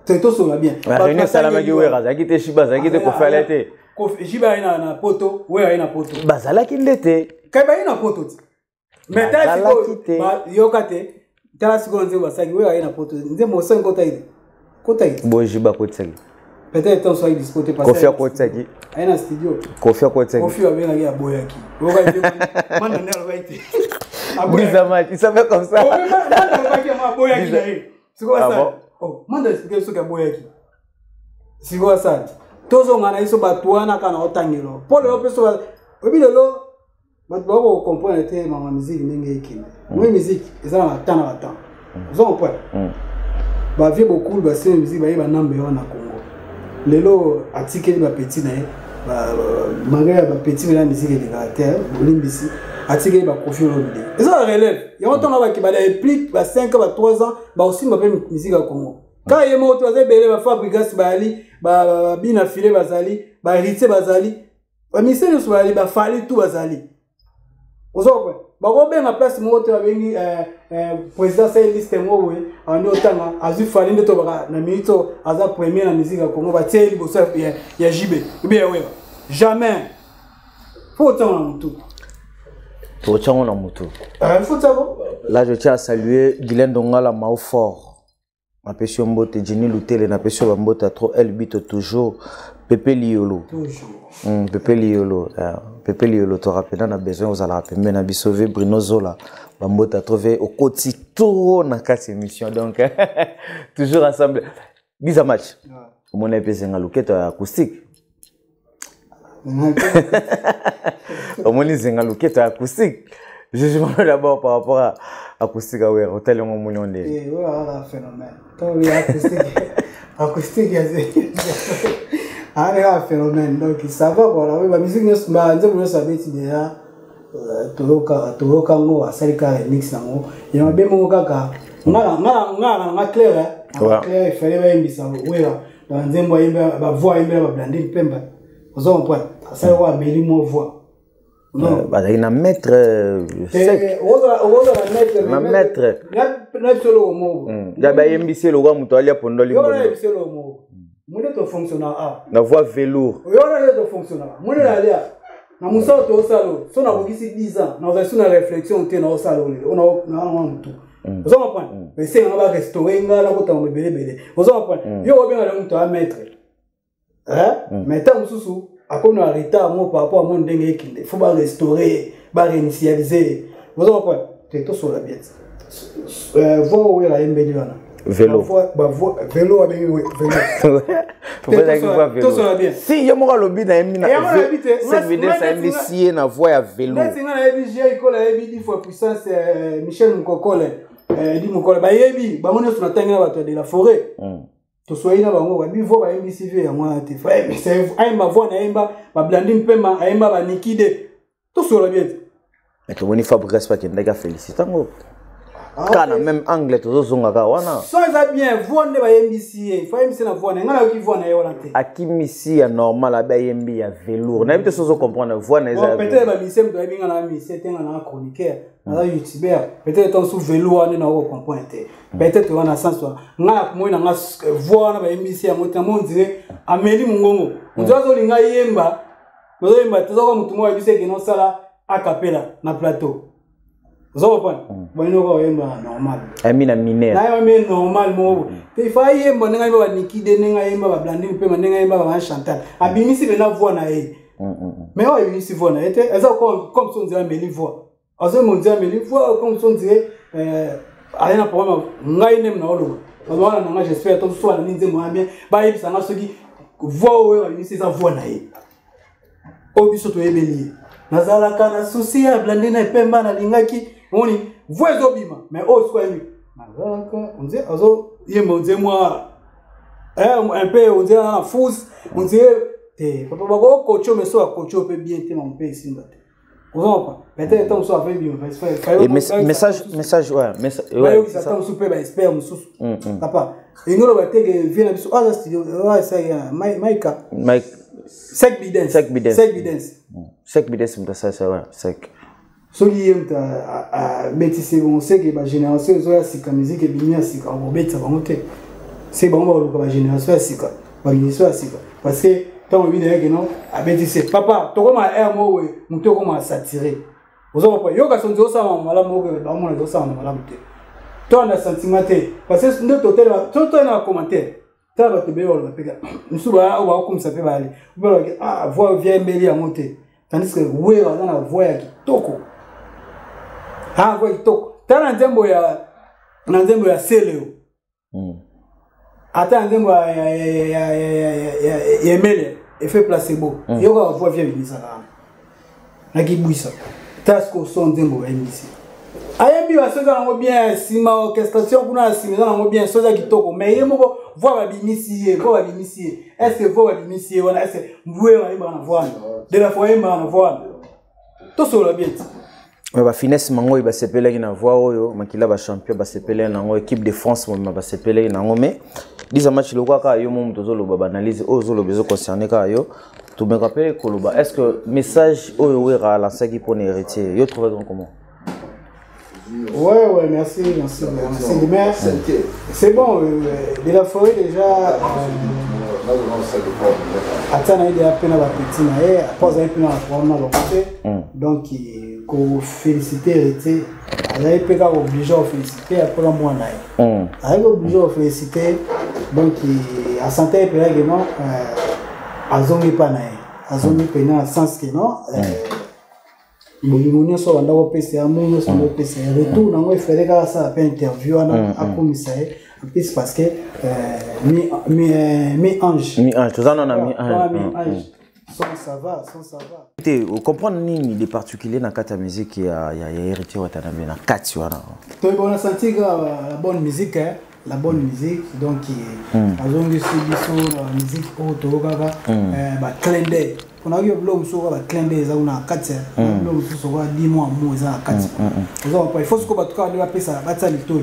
Tout ça va bien. Réunion Salamagi Wera, Zakite Shiba, Zakite Kofalete. Shiba ina na poto, Wera ina poto. Bazala kindete. Kaiba ina poto. Mais t'as dit yokate, t'as dit qu'on dit Wasagi Wera ina poto. Nze mosa nkota ile. Kota ile. Bo Shiba Kotsagi. Peut-être on soit discuté passer. Kofia Kotsagi. Aina studio. Kofia Kotsagi. Kofia bien ya boyaki. Woka ile man na nero waiti. Bizama, il savait comme ça. Man na waiti ma boyaki na ile. Siko ça. Oh, manda expliquer ce que boyaki. Siko ça. Tozo ngana iso batuana kana otangelo. Pole opeso obi lelo batbo comprendre te mama musique ndenge ekine. Moi musique ezala na tana batan. Vous en point. Ba vie beaucoup ba c'est musique ba yeba nambe wana Congo. Lelo atikeli ba petit na ba manga ba petit na musique de caractère, limbisi atikeli ba Koffi Olomide. Ezala relève. Ya otona ba ki ba réplique ba 5 ba 3 ans ba aussi ba musique à Congo. Quand il y a moto azebele ba fabrikas bali ba bina filé bazali ba héritier bazali ba miseli so bali ba fali tout bazali ozokwe ba ko benga place moto ba bengi président c'est liste mowe ani otanga azu fali ndeto ba na minito aza premier na musique ya Congo ba tieli bosa ya jibe bien ouais jamais faut tanga mutu pour tanga na mutu faut tanga. Là je tiens à saluer Guylaine Dongala Maufort. Napesio Mbote, Jenny Lutele, Napesio Bambota, trop Elbito toujours, Pepe Liolo. Toujours. Pepe Liolo. Pepe Liolo, tu rappelles, on a besoin, vous allez rappeler, mais on a sauvé Bruno Zola, Bambota, trouvé au quotidien, tout dans 4 émissions, donc, toujours ensemble. 10 match. Mon épisode, c'est un loquette acoustique. Mon épisode, c'est un loquette acoustique. Je suis d'abord par rapport à acoustique à Wera, hôtel en Mounion. Et voilà, phénomène. Quand il y a acoustique, il y a un phénomène. Donc, ça va, voilà. La musique, nous savons déjà, Torokango, à Salika, Nix, il y a un bémon kaka. On a clair, il fallait bien ça, Wera. Dans un mois, il va voir, il va blander le pemba. Vous avez un point. Ça va, mais il m'a voix. Non, il y a un maître sec. Un maître. Il y a un MBC, le roi Moutalia Pondoli. La voix velours. Il y a un fonctionnaire. Na musa to salo so na bokisi 10 ans na version na réflexion te na salo on mutu vous en point mais c'est on va restaurer ngala ko tambe belebele vous en point yo obenga le mutu a maître mais tant mususu akona arrêter mo par rapport à mon ndenge ekinde faut ba restaurer ba réinitialiser vous en point te to so la bien vo we la mbeli wana vélo vélo avec vélo si il y a mon lobby na emina cette vidéo ça MBC na voix à vélo c'est na MBC ikola MBD fois puissance Michel Mukokole dit Mukokole ba yebi ba mona sur na tanga bato de la forêt to soina ba ngo ba bivo ba MBC ve ya mwana te fa mais c'est ai ma voix na emba ba blandine pema aimba ba nikide to so la bien mais to boni Fabrice pas kendaka féliciter ngo kana même anglais to zonga ka wana so ça bien vonde ba MBC fa MBC na voix na ngala ki voix na yo la te akimisi ya normal ba MB ya velours na bite sozo comprendre voix na eza peut-être ba misem to binga na misem tenga na chroniqueur na youtubeur peut-être ton sous vélo na ko comprendre peut-être wana sens ngala ko na voix na ba MBC ya mota mo dire Amélie Mungongo nzozo linga yemba bozo yemba tozo mutu mo yabise ke no sala a cappella na plateau. Vous comprenez? Bon, il est normal. Amina mineur. Là, il est normal. Il faut y aller. Il faut Niki Denenga, il faut Blandine, il faut Chantal. Abimisi il a voix na e. Mais ouais, il y a voix na e. Comme son dirait Amélie voix. Azé mon dirait Amélie voix comme son dirait rien à problème. Ngai nem na olo. Voilà, non, j'espère que tout soit na nzembo bien. Ba yebi sanga soki voix ouais, Abimisi sa voix na e. Obiso to ebeli. Nazala kana souci à Blandine na pemba na lingaki. On y voit Zobima, mais oh, soit lui. On dit, on dit, moi, un peu, on dit, la fausse, on dit, Papa, bako coach mais so coach peut bien te mon pays simba. Vous peut-être tant so fait bien message ouais ouais ça tant super ba espère mususu. Papa, ingolo ba tege vient biso à studio ouais ça Mike sec bidence ça ouais sec. Soki à métisser on sait que ba génération zo ya sika musique et bimia sika on beta bango te. C'est bon ba génération ya sika. Ba génération ya sika parce que tant on vit derrière que non à métisser papa to comme air mo we muto comme à s'attirer. Vous avez pas yo ka sonzo ça mala mo que ba mo na ça mala muté. Toi on a sentiment te parce que notre hôtel tout un commentaire. Ta ba te be wala peka. Musuba wa comme ça peut ba aller. Ah voix vient mêler à monter. Tandis que ouais on a la voix qui toko. Ah voix qui toko. Ta nzembo ya seleo. Ata nzembo ya mele effet placebo. Yo ka voix vient venir ça là. Na ki buisa. Tasco son nzembo ya ici. Ayembi wa soza ngo bien sima orchestration kuna sima ngo bien soza kitoko mais yemo voix ba bimisi est-ce que voix ba bimisi wana est-ce voué wa iba na voix de la fois iba na voix to so la bien mais ba finesse mango iba sepele na voix oyo makila ba champion ba sepele na ngo équipe de France mo ba sepele na ngo mais disa match lo kwa ka yo mo mtozo lo ba analyse ozo lo bezo concerné ka yo tu me rappelles Koloba est-ce que message oyo wera lancer qui pour héritier yo trouver comment? Ouais, merci. Mais c'est bon, de la forêt déjà. Attends, il y a peine à la petite, après, il y a peine donc, il faut féliciter héritier. Il y a peine à obliger à féliciter après un mois. Il y a obligé à féliciter. Donc, à santé, il y a également à zone pas naï. À zone pas naï, sens que non. Mon so wanda ko pesa mon so pesa retour nango ifere ka ça pe interview ana akomisa plus parce que mi ange tout ça on a mi ange ça va tu comprendre ni des particuliers dans kata musique ya héritier watana na kati wana to bon senti la bonne musique donc azongi sibiso la musique autoga ba clin d'œil on a eu l'homme sur la clin d'œil na kati l'homme sur quoi 10 mois za kati il faut que batka de appeler ça batsa litoi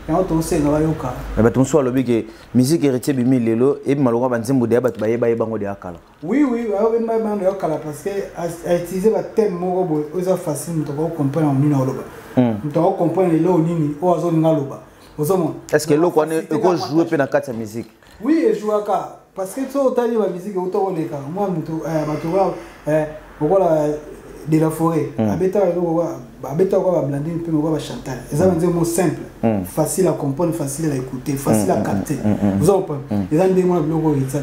et on sait na yoka mais baton so lobi que musique héritier bimi lelo et malonga banzembo de bat baye bango de akala oui ba bango de akala parce que utiliser ba thème moko boy oza facile muto ko comprendre en nina loba muto ko comprendre lo nini o azo nga loba est-ce que l'autre peut jouer dans la musique? Oui, je joue à ça. Parce que tu as dit la musique, moi, de la forêt, Blandine peut me chanter. C'est un mot simple, facile à comprendre, facile à écouter, facile à capter. Vous en prenez. Les gens demandent le logo et ça.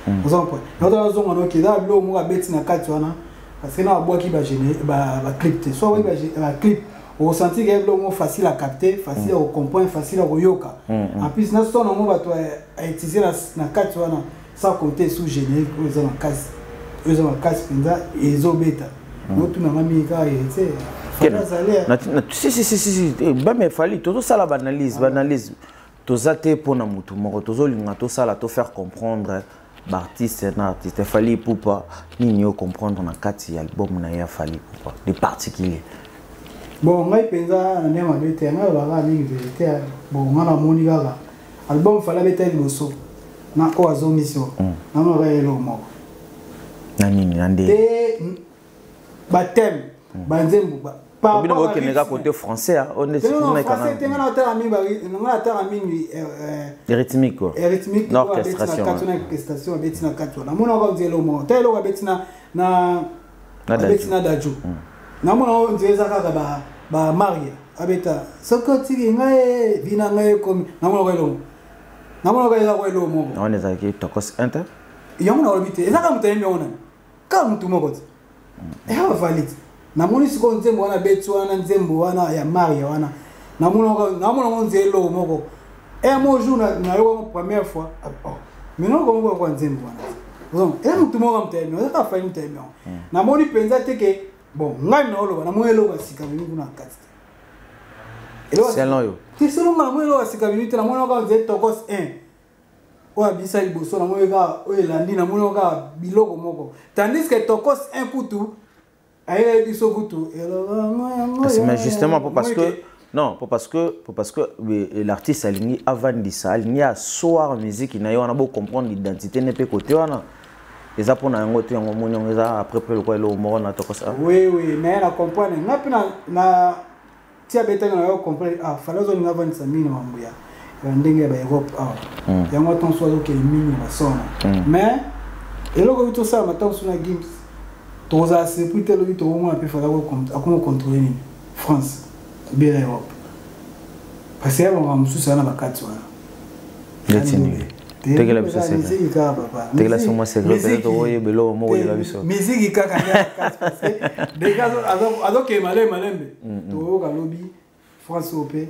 Vous en prenez. Nous avons dit que là, le logo a bêti na katuana parce que là, bois qui va gêner, va clipter. Soit oui, va clip. Au senti que le mot facile à capter, facile à comprendre, facile à yoka. En plus, nous sommes en train d'utiliser la katuana sans compter sous générique. Ils ont un casse pinza et ils ont bêta. Nous tous nos amis qui si bah mais fallait tout ça la banalise tout ça t'es pour na mutu moko tout linga tout ça la te faire comprendre l'artiste un artiste fallait pour pas ni comprendre na kati album na ya fallait pour pas des particuliers. Bon moi penza na nema bete na ba ni vérité bon ngana moni gaga album fallait bete liboso na ko azo mission na no re lo moko na nini ande baptême banzembo pas bino ko kenega côté français on est sur na canal français na ta ami ba na ta ami rythmique quoi rythmique orchestration orchestration betina kato na mona ko nzelo mo ta lo betina na betina daju na mona nzeza kaka ba maria abeta sokoti ngai vina ngai comme na mona ko lo mo on est avec tokos inter yamuna obité ezaka mutayemi ona ka mutu moko et ha valide na moni siko nzembo wana betu wana nzembo wana ya maria wana na mona nzelo moko et mo jour na yo première fois mais non comme quoi nzembo wana donc et mutu moko mutayemi ezaka fa mutayemi na moni penza teke bon ngai na oloba na moelo basika mingi na kati c'est non yo ti solo na moelo basika mingi na mona ko nze tokos 1 oya bisa liboso na moyo ka oyo elandi na moyo ka biloko moko tandis que tokos un kutu aye biso kutu mais justement parce que l'artiste aligné avant de ça aligné à soir musique na yo na bo comprendre l'identité ne peut côté wana eza pona yango te yango monyo eza après le quoi le mort na tokos oui mais na comprendre na tia beta na yo comprendre fallait zo nga vendre ça mini mambuya ndenge ba Europe yango ton so ke mini ba sona mais eloko bito ça matam suna games toza c'est plutôt le bito mo pe fala ko akoma contrôler ni France bien Europe parce que on va mususa na bakati wana letini tegela biso c'est tegela sur moi c'est peut-être oye belo mo oye la biso musique kaka parce que des gars alors que malembe to ka lobby France Europe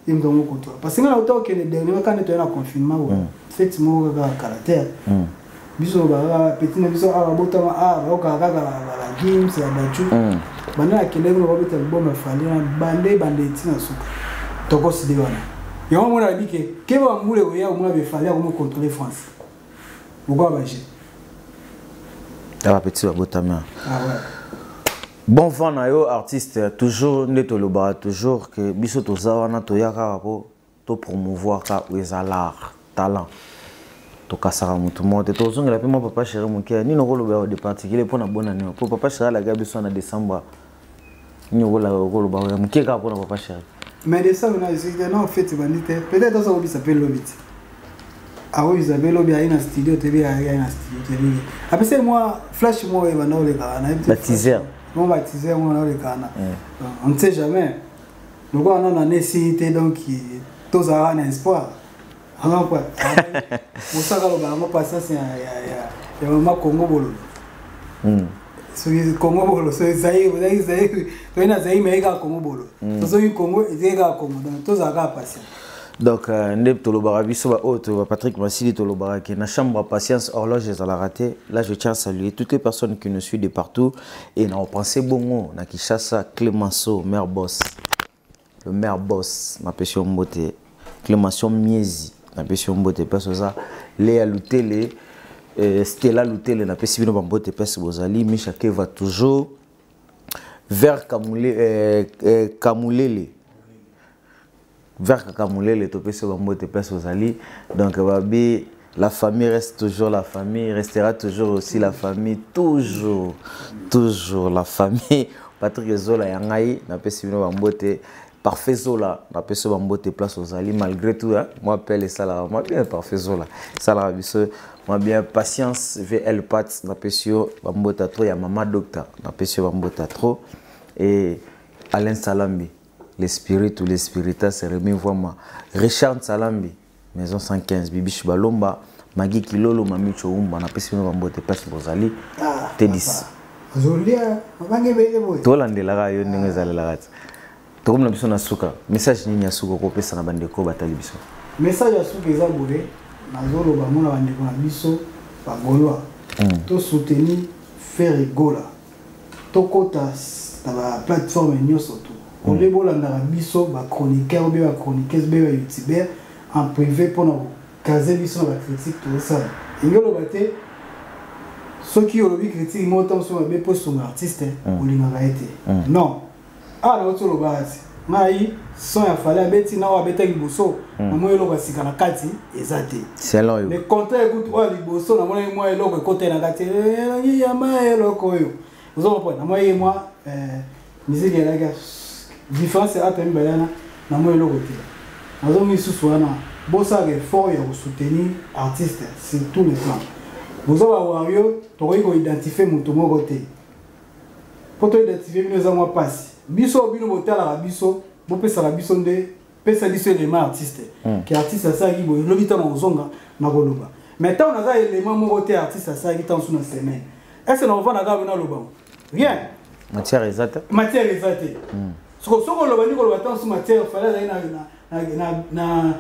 imdongo koto parce que na auto que le dernier quand tu es en confinement effectivement ka caractère biso ba petit na biso botama ba ka la games ya bachu bana akele ngo bita bomba fali na bande tina suka to considérer wana yo mo na bike ke ba mule o ya mo na be fali ko mo contrôler France pourquoi ba j'ai ba petit ba botama bon vent na yo artiste toujours netoloba toujours que biso toza wana to yaka ko to promouvoir ka l'art talent to kasara mutu mote to zonga la pe mo papa chéri mon cœur ni no koloba de particulier pour na bonne année pour papa chéri la gabi so na décembre ni ko la koloba mon cœur pour na papa chéri mais décembre na c'est non fait banité peut-être ça obi s'appelle lobit ah oui Isabelle obi a une studio tv a une studio tv après c'est moi flash moi et bana le kana la teaser on va teaser on le kana on ne sait jamais donc on a nécessité donc tous a un espoir alors quoi pour ça que on va passer c'est ya mama Congo bolo so Congo bolo so Zaïre to ina Zaïre mais ga Congo bolo so Congo et ga Congo donc tous a passer donc ndep tolobara biso ba auto Patrick Massili tolobara qui na chambre patience horloge za la raté là je tiens à saluer toutes les personnes qui nous suivent de partout et na penser bongo na Kishasa Clémenceau maire boss le maire boss ma passion mbote Clémenceau Miezi na passion mbote parce ça Léa Lutele Stella Lutele na passion bino mbote parce bozali Michake va toujours vers Kamulele vers Kakamulele to pese bambote pese ozali donc babi la famille reste toujours la famille restera toujours aussi la famille toujours la famille Patrick Zola yangai na pese bino bambote parfait Zola na pese bambote place ozali malgré tout hein moi appelle ça là moi bien parfait Zola ça là biso moi bien patience VL Pat na pese bambote trop ya mama docteur na pese bambote trop et Alain Salambi l'esprit ou l'espirita c'est remis vraiment Richard Salambi maison 115 Bibi Shibalomba Magi Kilolo Mami Choumba na pesi no bambote pesi bozali T10 Zolia bange bele boy to landela ga yo ndenge zalela gati to comme na biso na suka message nini ya suka ko pesa na bandeko batali biso message ya suka eza boye na zolo ba mona bandeko na biso ba golwa to soutenir faire rigola to kota na ba plateforme nyoso to on les bolanda biso ba chroniqueur ou ba chroniqueuse ba youtubeur en privé pour nous caser biso ba critique tout ça ingolo baté ceux qui ont le critique montant sur ba post sur artiste ou linga été non ah na otolo basi mai son ya fala beti na wa beta liboso na moyo lo basika na kati ezate c'est là le compteur écoute wa liboso na moyo moi lo ko côté na kati ya mai lo ko yo vous en comprenez na moyo moi musique ya la différence est à peine belle na moi le côté nazo mi sous wana bossa effort ya soutenir artiste sur tous les plans vous avez wario to ko identifier mutu mo côté pour to identifier nous en moi passe biso bino botala la biso bo pesa la biso nde pesa biso les artiste qui artiste ça qui bo lo bitama ozonga na koloba mais tant on a élément mo côté artiste ça qui tant sous na semaine est-ce que on va na ga na loba rien matière exacte soko loba ni ko loba tant sous matière fala na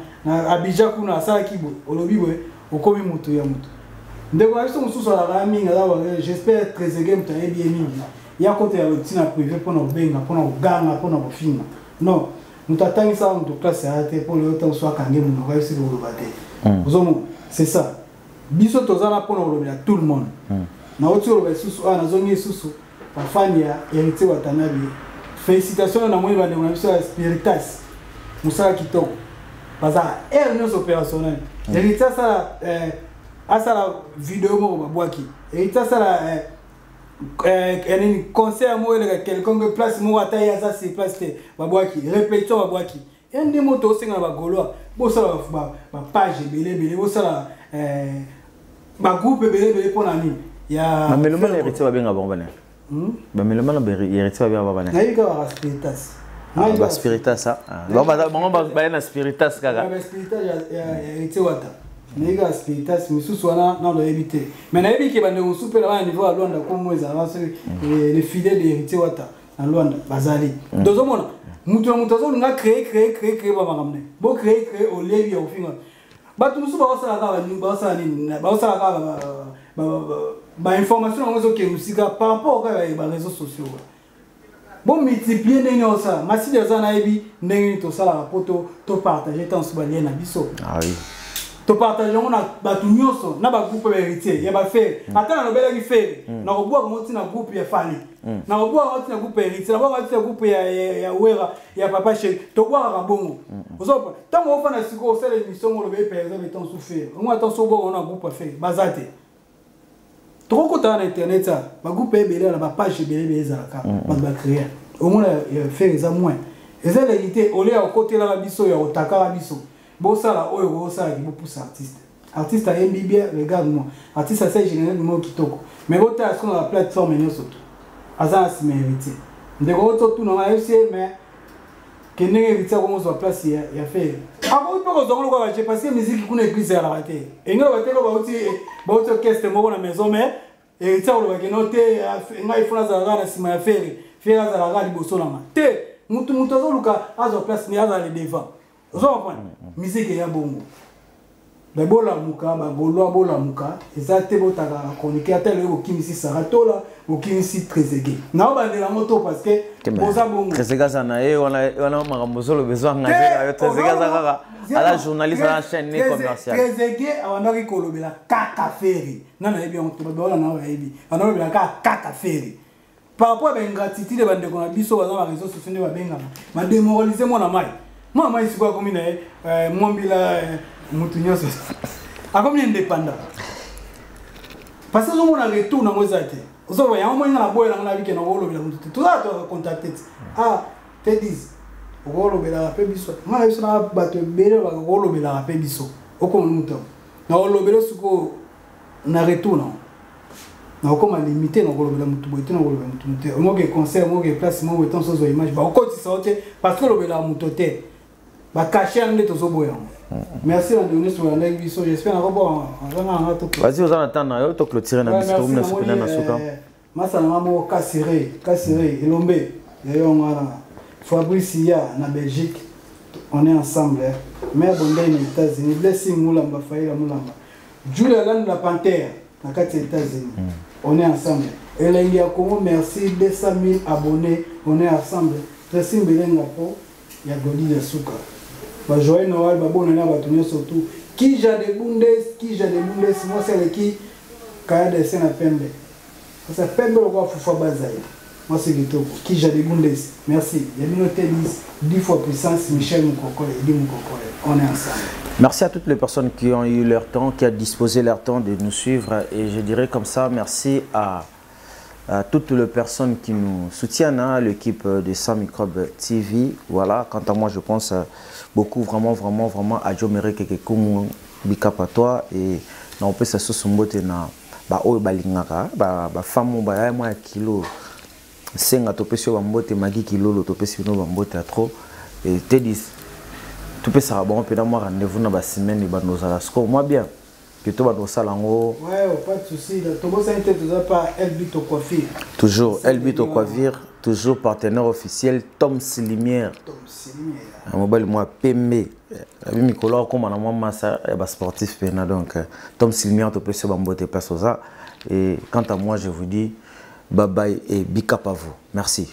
abija kuna sala kibo olobi we okomi mutu ya mutu ndeko aso mususu la minga la j'espère très game ta bien mingi ya côté ya routine privé pour na benga pour na ganga pour na finga non nous t'attendons ça en classe à te pour le temps soit kangé mon va essayer de loba te ozomo c'est ça. Biso tozana pour nous tout le monde. Na oturo ba susu na zongi susu pa fania héritier watanabi. Félicitations na moi ba de biso Spiritas. Musala kitoko. Baza nos opérationnel. Héritier ça la vidéo mo ba boaki. Héritier ça la un concert mo quelqu'un que place mo ataya ça c'est place ba boaki. Répétons ba boaki. Un des motos c'est na ba goloa. Bo ça ba page belé bo ça ba groupe belé pour nani. Ya Meloma héritier va bien avant bana. Ba Meloma héritier va bien avant bana. Na yika ba Spiritas. Ba Spiritas ça. Ba na Spiritas kaka. Ba Spiritas ya héritier wata. Na yika Spiritas misusu wana na ndo éviter. Mais na yiki ba ne super na niveau à Luanda comme moi ça les fidèles de héritier wata na Luanda bazali. Dozo mona mutu zo nga créer ba makamne. Bo créer au levi au finga. Ba tu musu ba osala ba information on zo ke musika par rapport aux réseaux sociaux. Bon multiplier ndenge ça, masi de zana ebi ndenge to sala poto to partager tant so ba lien na biso. Ah oui. To partager on a ba tu nyonso na ba groupe héritier, ya ba faire. Atana no bela ki faire. Na ko boa ko na groupe ya fali. Na ko boa ko na groupe héritier, na boa ko na groupe ya wera, ya papa chez. To boa ka bongo. Ozo tant on fa na siko sala émission on le be par exemple tant souffrir. On attend so bo on a groupe faire. Bazate. Trop content sur internet ça, ba groupe belé la page belé ça ba créer. Au moins faire ça moins. Et ça l'idée au lieu à côté là biso ya otaka biso. Bo ça là oyo ça qui pour artiste. Artiste a bien regarde moi. Artiste ça général du mot kitoko. Mais votre sur la plateforme nous surtout. Azana si mérité. Ndeko tout na FC mais que n'est héritier comme sur place ya faire. Avant pas qu'on le voit parce que musique qu'on église à la raté. Et nous va ba uti orchestre moko na maison mais héritier on va que noter ngai fona za na sima ya faire za la liboso na ma. Te mutu zo luka azo place ni aza le devant. Vous comprenez? Musique ya bongo. Ba bola muka ba golwa bola muka ezate botaka chronique atel ko kimisi saratola ko kimisi trezege. Na ba de la moto parce que boza bongo. Trezega sana wana makambozo le besoin ngazeka trezega za à la journaliste à la chaîne commerciale. Trezege awanaki kolobela kaka feri. Nana yebi on to ba na yebi. Ana ba kaka feri. Par rapport à l'ingratitude de bande qu'on a biso dans les réseaux sociaux de benga. Ma démoraliser moi na mai. Moi mai c'est quoi comme une moi bila mutunyo so. A comme indépendant. Parce que on a retour na ngozate. Ozo ba ya mo ngala boy na bike na wolo bila mutu. Tout ça to contacter. Ah, te dis. Wolo bila pe biso. Moi biso na bato bele ba wolo bila pe biso. Oko mutu. Na wolo bila suko na retour na. Na comme limité na wolo bila mutu boite na wolo bila mutu. Mo ke concert, mo ke place, mo weton so image. Ba ko ti saute parce que lo bila mutu te. Ba cacher en to so boya. Merci à donner sur la biso. J'espère na revoir. Vas-y, vous en attendez, yo to clôturer na biso na sukuna na suka. Masa na mamo Kasiré, Elombe. Yo ngana Fabrice ya na Belgique. On est ensemble. Mère Bondé aux États-Unis, Blessing Moulamba Faïla Moulamba. Julia Land la Panthère na kati États-Unis. On est ensemble. Elengia Congo, merci 200 000 abonnés. On est ensemble. Tressim Belenga po ya Godi de Souka. Ba joyeux Noël ba bon na ba tunyo surtout. Qui ja de Bundes, moi c'est le qui Kaya de Sena Pembe. Ça Pembe le roi Fufa Bazaï. Moi c'est Gitoko. Qui ja de Bundes. Merci. Yamino Tennis 10 fois puissance Michel Moukokole et Di Moukokole. On est ensemble. Merci à toutes les personnes qui ont eu leur temps, qui ont disposé leur temps de nous suivre. Et je dirais comme ça, merci à toutes les personnes qui nous soutiennent, hein, l'équipe de Sans Microbe TV. Voilà, quant à moi, je pense beaucoup, vraiment à Joe Mere Kekekumu, Bika Patois. Et on peut s'associer na oyo balingaka, femme ba moi kilo. Senga topesio bambote magi kilo topesio no bambote à trop. Et te dis tout peut ça bon pendant moi rendez-vous na ba semaine ba nos ala score moi bien que toi ba salango ouais pas de souci to bo ça était toujours pas Elbito Coiffure toujours Elbito Coiffure toujours partenaire officiel Tom Silimière mobile moi Pembe abi mikolo comme na moi massa ba sportif pena donc Tom Silimière to peut se bambote place ça et quant à moi je vous dis bye bye et big up à vous merci.